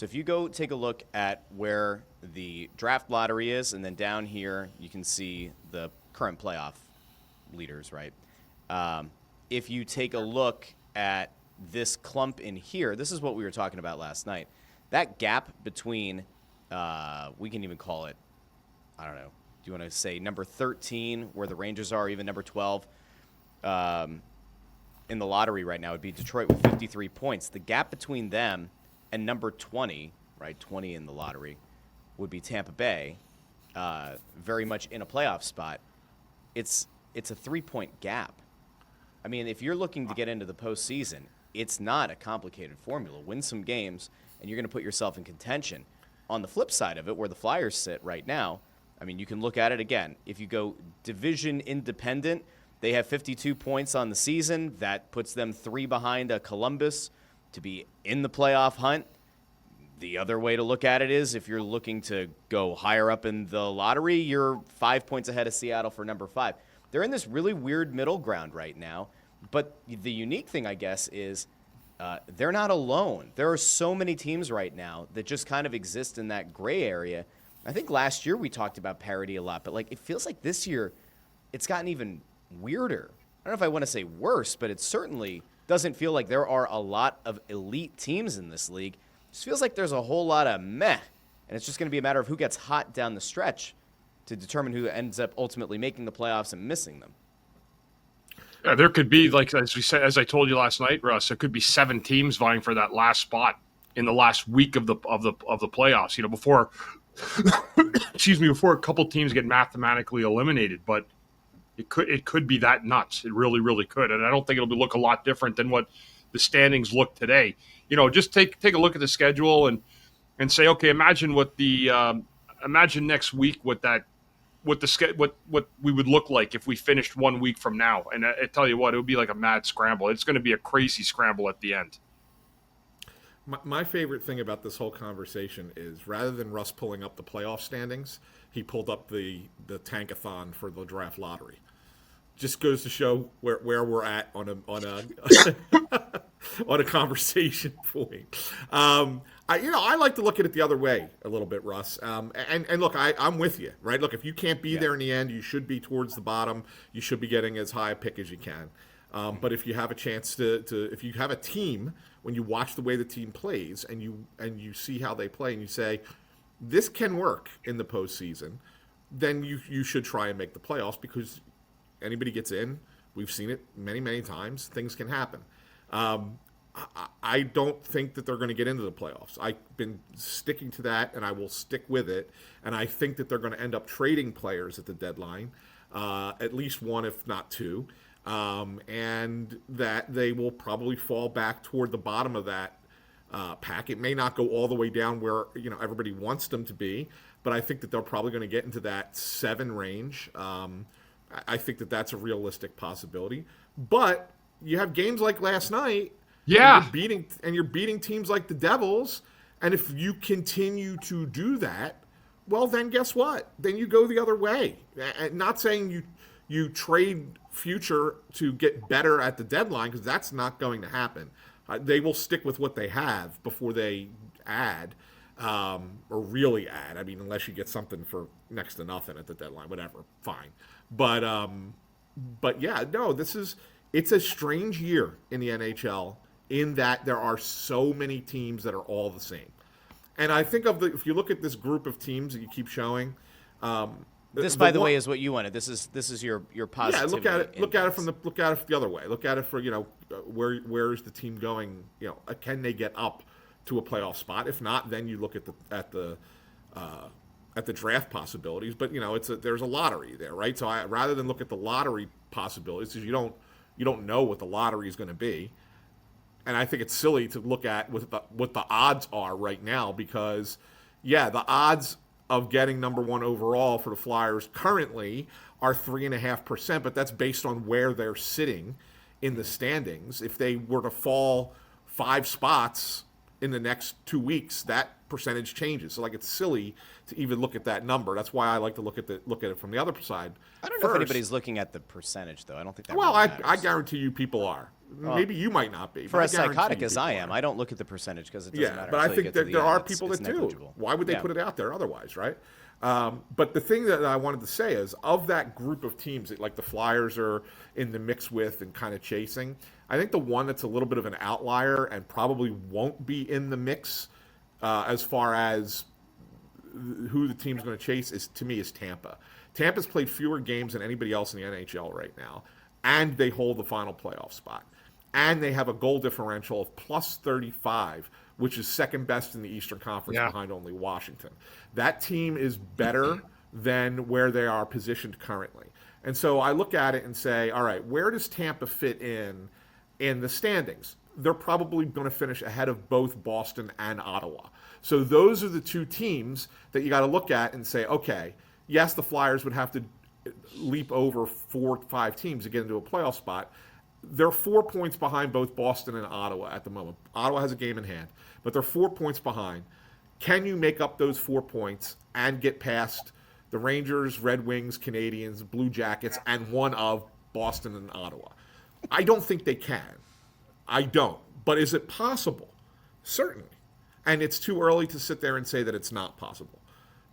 So if you go take a look at where the draft lottery is, and then down here you can see the current playoff leaders, right? If you take a look at this clump in here, this is what we were talking about last night. That gap between, we can even call it, I don't know, do you want to say number 13, where the Rangers are, even number 12 in the lottery right now would be Detroit with 53 points. The gap between them and number 20, right, 20 in the lottery, would be Tampa Bay, very much in a playoff spot. It's a 3-point gap. I mean, if you're looking to get into the postseason, it's not a complicated formula. Win some games, and you're going to put yourself in contention. On the flip side of it, where the Flyers sit right now, I mean, you can look at it again. If you go division independent, they have 52 points on the season. That puts them 3 behind Columbus to be in the playoff hunt. The other way to look at it is if you're looking to go higher up in the lottery, you're 5 points ahead of Seattle for number 5. They're in this really weird middle ground right now. But the unique thing, I guess, is they're not alone. There are so many teams right now that just kind of exist in that gray area. I think last year we talked about parity a lot, but like it feels like this year it's gotten even weirder. I don't know if I want to say worse, but it certainly doesn't feel like there are a lot of elite teams in this league. It just feels like there's a whole lot of meh, and it's just going to be a matter of who gets hot down the stretch to determine who ends up ultimately making the playoffs and missing them. Yeah, there could be, like as we said, as I told you last night, Russ, there could be 7 teams vying for that last spot in the last week of the playoffs. You know, before before a couple teams get mathematically eliminated. But it could be that nuts. It really, really could, and I don't think it'll look a lot different than what the standings look today. You know, just take a look at the schedule and say, okay, imagine what imagine next week what we would look like if we finished 1 week from now. And I tell you what, it would be like a mad scramble. It's going to be a crazy scramble at the end. My favorite thing about this whole conversation is rather than Russ pulling up the playoff standings, he pulled up the tankathon for the draft lottery. Just goes to show where we're at on a on a conversation point. I like to look at it the other way a little bit, Russ. And look, I'm with you, right? Look, if you can't be there in the end, you should be towards the bottom. You should be getting as high a pick as you can. But if you have a chance to if you have a team, when you watch the way the team plays and you see how they play and you say, this can work in the postseason, then you should try and make the playoffs because anybody gets in. We've seen it many, many times. Things can happen. I don't think that they're going to get into the playoffs. I've been sticking to that, and I will stick with it. And I think that they're going to end up trading players at the deadline, at least one, if not two, and that they will probably fall back toward the bottom of that pack. It may not go all the way down where everybody wants them to be, but I think that they're probably going to get into that 7 range. I think that that's a realistic possibility. But you have games like last night. Yeah. And you're beating teams like the Devils. And if you continue to do that, well, then guess what? Then you go the other way. Not saying you trade future to get better at the deadline, because that's not going to happen. They will stick with what they have before they add, or really add. I mean, unless you get something for next to nothing at the deadline, whatever, fine. But yeah, no, it's a strange year in the NHL in that there are so many teams that are all the same. And I think if you look at this group of temes that you keep showing, this, by the way, is what you wanted. This is your positivity. Yeah, look at it the other way. Look at it for where is the team going? Can they get up to a playoff spot? If not, then you look at the draft possibilities. But there's a lottery there, right? So rather than look at the lottery possibilities, because you don't know what the lottery is going to be. And I think it's silly to look at what the odds are right now, because, yeah, the odds of getting number 1 overall for the Flyers currently are 3.5%, but that's based on where they're sitting in the standings. If they were to fall 5 spots in the next 2 weeks, that percentage changes. So, it's silly to even look at that number. That's why I like to look at it from the other side. I don't know if anybody's looking at the percentage, though. I don't think that. Well, really matters. I guarantee you people are. Maybe you might not be. For but as I guarantee psychotic you as people I am, are. I don't look at the percentage because it doesn't matter. But I until you think get to that the there end. are It's people that do. negligible. Why would they Yeah. put it out there otherwise, right? But the thing that I wanted to say is, of that group of teams that like the Flyers are in the mix with and kind of chasing, I think the one that's a little bit of an outlier and probably won't be in the mix as far as who the team's going to chase is, to me, is Tampa. Tampa's played fewer games than anybody else in the NHL right now, and they hold the final playoff spot. And they have a goal differential of plus 35, which is second best in the Eastern Conference behind only Washington. That team is better than where they are positioned currently. And so I look at it and say, all right, where does Tampa fit in the standings? They're probably going to finish ahead of both Boston and Ottawa. So those are the two teams that you got to look at and say, okay, yes, the Flyers would have to leap over 4 or 5 teams to get into a playoff spot. They're 4 points behind both Boston and Ottawa at the moment. Ottawa has a game in hand, but they're 4 points behind. Can you make up those 4 points and get past the Rangers, Red Wings, Canadiens, Blue Jackets, and one of Boston and Ottawa? I don't think they can. I don't. But is it possible? Certainly. And it's too early to sit there and say that it's not possible.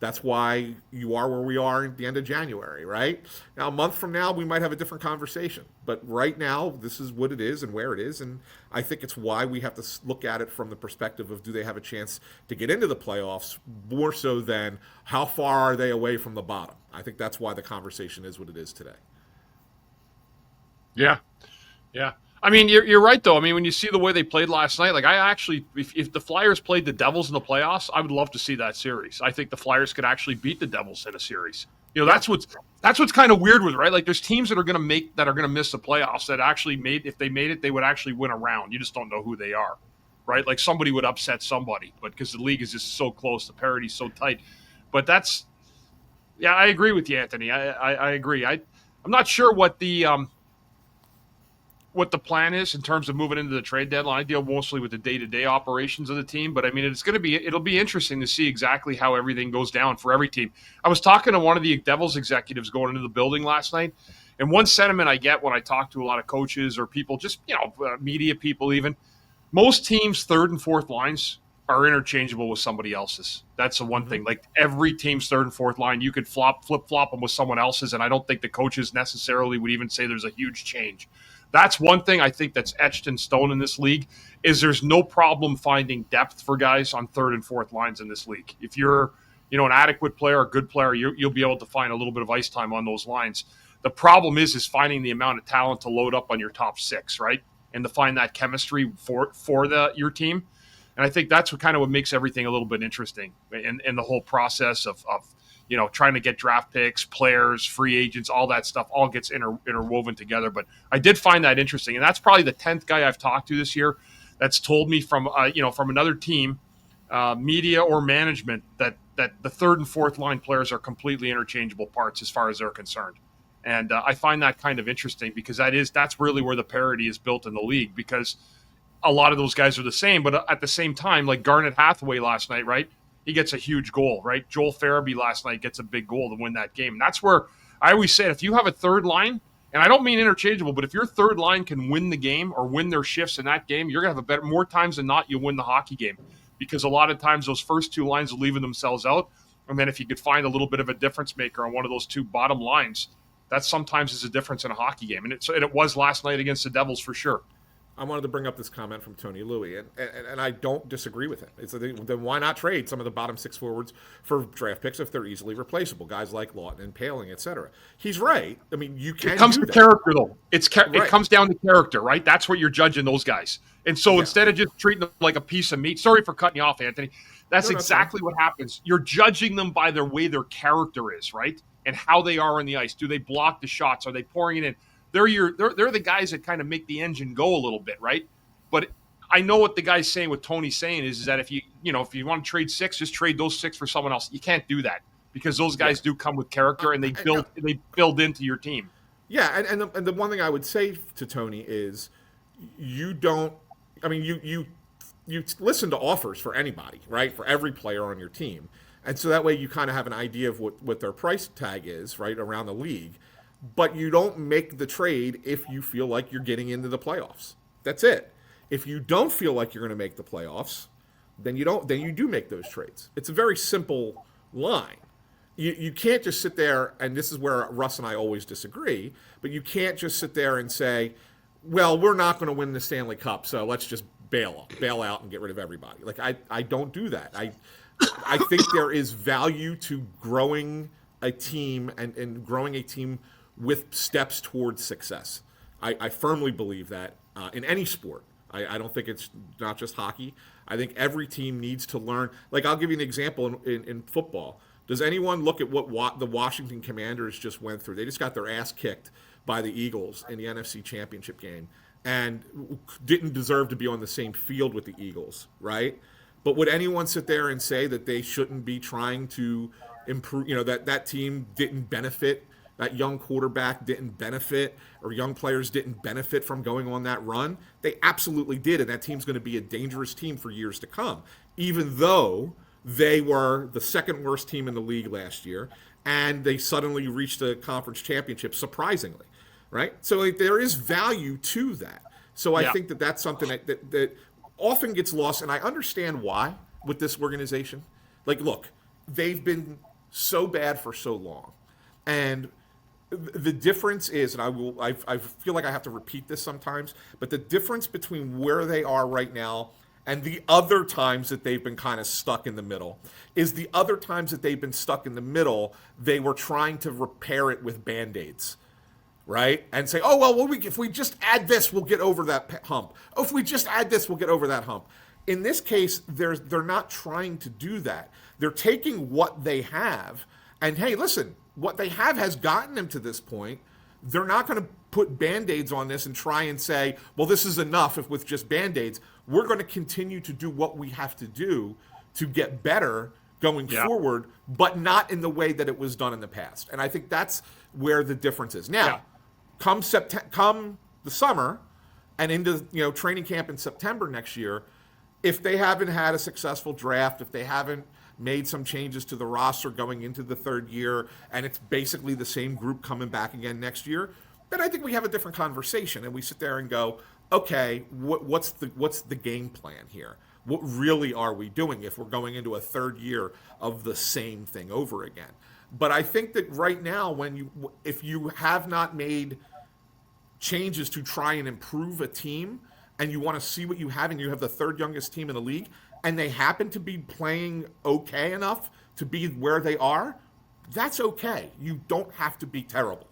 That's why you are where we are at the end of January, right? Now, a month from now, we might have a different conversation. But right now, this is what it is and where it is. And I think it's why we have to look at it from the perspective of, do they have a chance to get into the playoffs, more so than how far are they away from the bottom. I think that's why the conversation is what it is today. Yeah. I mean, you're right, though. I mean, when you see the way they played last night, like, I actually, if the Flyers played the Devils in the playoffs, I would love to see that series. I think the Flyers could actually beat the Devils in a series. You know, that's what's kind of weird with it, right? Like, there's teams that are going to miss the playoffs that actually if they made it, they would actually win a round. You just don't know who they are, right? Like, somebody would upset somebody, but because the league is just so close, the parity's so tight. But I agree with you, Anthony. I agree. I'm not sure what the plan is in terms of moving into the trade deadline. I deal mostly with the day-to-day operations of the team, but I mean, it'll be interesting to see exactly how everything goes down for every team. I was talking to one of the Devils executives going into the building last night, and one sentiment I get when I talk to a lot of coaches or people, just, media people even, most teams' third and fourth lines are interchangeable with somebody else's. That's the one thing. Like, every team's third and fourth line, you could flip-flop them with someone else's, and I don't think the coaches necessarily would even say there's a huge change. That's one thing I think that's etched in stone in this league, is there's no problem finding depth for guys on third and fourth lines in this league. If you're, an adequate player, a good player, you'll be able to find a little bit of ice time on those lines. The problem is finding the amount of talent to load up on your top 6, right? And to find that chemistry for your team. And I think that's what makes everything a little bit interesting, and the whole process of trying to get draft picks, players, free agents, all that stuff all gets interwoven together. But I did find that interesting. And that's probably the 10th guy I've talked to this year that's told me from another team, media or management, that the third and fourth line players are completely interchangeable parts as far as they're concerned. And I find that kind of interesting, because that's really where the parity is built in the league, because a lot of those guys are the same. But at the same time, like Garnet Hathaway last night, right? He gets a huge goal, right? Joel Farabee last night gets a big goal to win that game. And that's where I always say, if you have a third line, and I don't mean interchangeable, but if your third line can win the game or win their shifts in that game, you're going to have more times than not, you'll win the hockey game. Because a lot of times those first 2 lines are leaving themselves out. And then if you could find a little bit of a difference maker on one of those 2 bottom lines, that sometimes is a difference in a hockey game. And it was last night against the Devils for sure. I wanted to bring up this comment from Tony Louie, and I don't disagree with him. Then why not trade some of the bottom 6 forwards for draft picks if they're easily replaceable? Guys like Lawton and Paling, etc. He's right. I mean, you can. It comes do to that. character, though. It Right. comes down to character, right? That's what you're judging those guys. And so instead of just treating them like a piece of meat, sorry for cutting you off, Anthony. That's exactly what happens. You're judging them by the way their character is, right? And how they are on the ice. Do they block the shots? Are they pouring it in? They're the guys that kind of make the engine go a little bit, right? But I know what the guy's saying, what Tony's saying is that if you want to trade 6, just trade those 6 for someone else. You can't do that, because those guys do come with character, and they build into your team. Yeah, and the one thing I would say to Tony is, you listen to offers for anybody, right? For every player on your team. And so that way you kind of have an idea of what their price tag is, right, around the league. But you don't make the trade if you feel like you're getting into the playoffs. That's it. If you don't feel like you're going to make the playoffs, then you don't. Then you do make those trades. It's a very simple line. You can't just sit there, and this is where Russ and I always disagree, but you can't just sit there and say, well, we're not going to win the Stanley Cup, so let's just bail out and get rid of everybody. Like, I don't do that. I think there is value to growing a team and growing a team with steps towards success. I firmly believe that in any sport. I don't think it's not just hockey. I think every team needs to learn. Like, I'll give you an example in football. Does anyone look at what the Washington Commanders just went through? They just got their ass kicked by the Eagles in the NFC Championship game and didn't deserve to be on the same field with the Eagles, right? But would anyone sit there and say that they shouldn't be trying to improve, that team didn't benefit, that young quarterback didn't benefit, or young players didn't benefit from going on that run? They absolutely did, and that team's going to be a dangerous team for years to come, even though they were the second worst team in the league last year, and they suddenly reached a conference championship, surprisingly, right? So there is value to that. So I think that's something that often gets lost, and I understand why with this organization. Like, look, they've been so bad for so long, and the difference is, and I feel like I have to repeat this sometimes, but the difference between where they are right now and the other times that they've been kind of stuck in the middle is the other times that they've been stuck in the middle, they were trying to repair it with Band-Aids, right? And say, oh, well, if we just add this, we'll get over that hump. Oh, if we just add this, we'll get over that hump. In this case, they're not trying to do that. They're taking what they have, and hey, listen, what they have has gotten them to this point. They're not going to put Band-Aids on this and try and say, well, this is enough if with just Band-Aids. We're going to continue to do what we have to do to get better going forward, but not in the way that it was done in the past. And I think that's where the difference is. Now, come the summer and into training camp in September next year, if they haven't had a successful draft, if they haven't made some changes to the roster going into the third year, and it's basically the same group coming back again next year, then I think we have a different conversation, and we sit there and go, okay, what's the game plan here? What really are we doing if we're going into a third year of the same thing over again? But I think that right now, if you have not made changes to try and improve a team, and you want to see what you have, and you have the third youngest team in the league, and they happen to be playing okay enough to be where they are, that's okay. You don't have to be terrible.